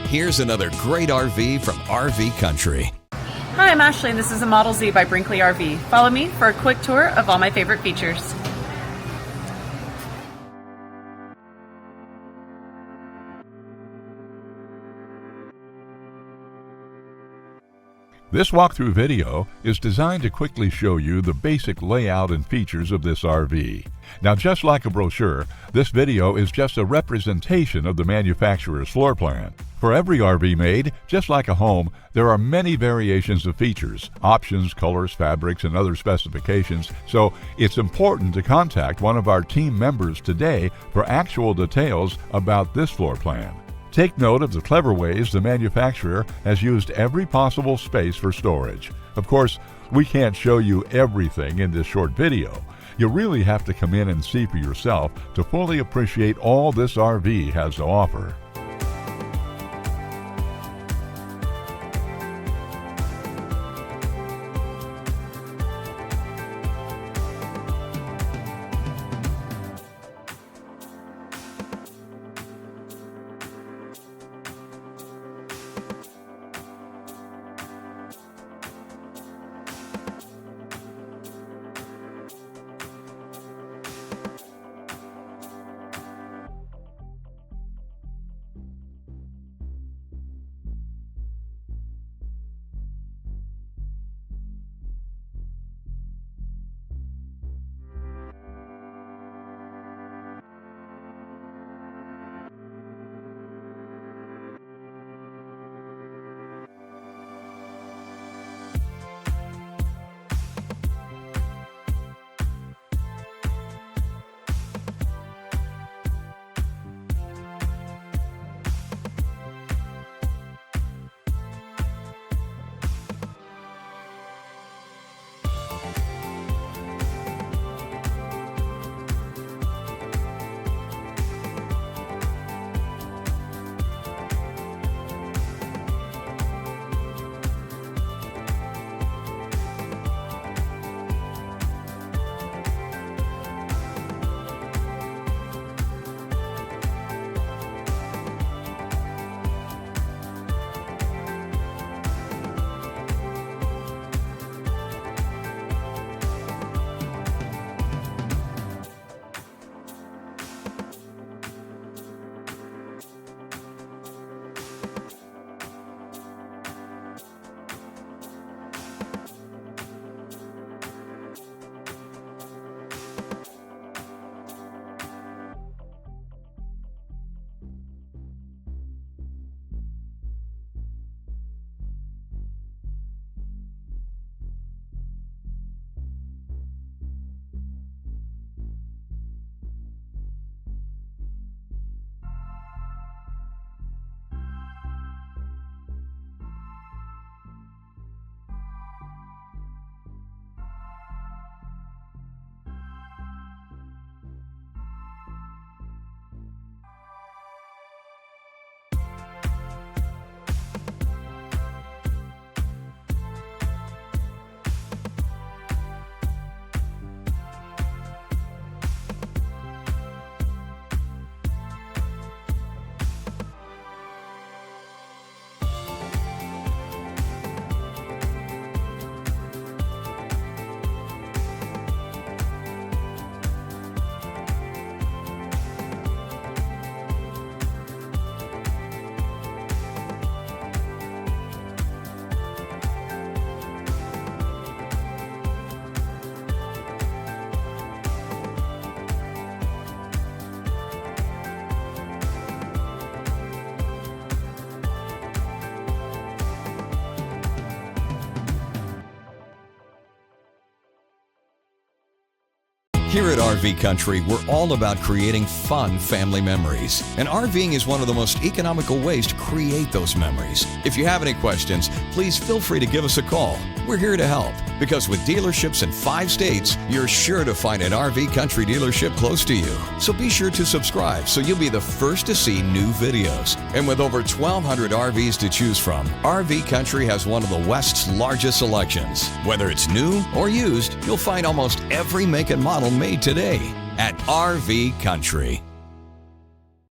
Here's another great RV from RV Country. Hi, I'm Ashley, and this is a Model Z by Brinkley RV. Follow me for a quick tour of all my favorite features. This walkthrough video is designed to quickly show you the basic layout and features of this RV. Now, just like a brochure, this video is just a representation of the manufacturer's floor plan. For every RV made, just like a home, there are many variations of features, options, colors, fabrics, and other specifications, so it's important to contact one of our team members today for actual details about this floor plan. Take note of the clever ways the manufacturer has used every possible space for storage. Of course, we can't show you everything in this short video. You really have to come in and see for yourself to fully appreciate all this RV has to offer. Here at RV Country, we're all about creating fun family memories. And RVing is one of the most economical ways to create those memories. If you have any questions, please feel free to give us a call. We're here to help, because with dealerships in 5 states, you're sure to find an RV Country dealership close to you. So be sure to subscribe so you'll be the first to see new videos. And with over 1,200 RVs to choose from, RV Country has one of the West's largest selections. Whether it's new or used, you'll find almost every make and model made today at RV Country.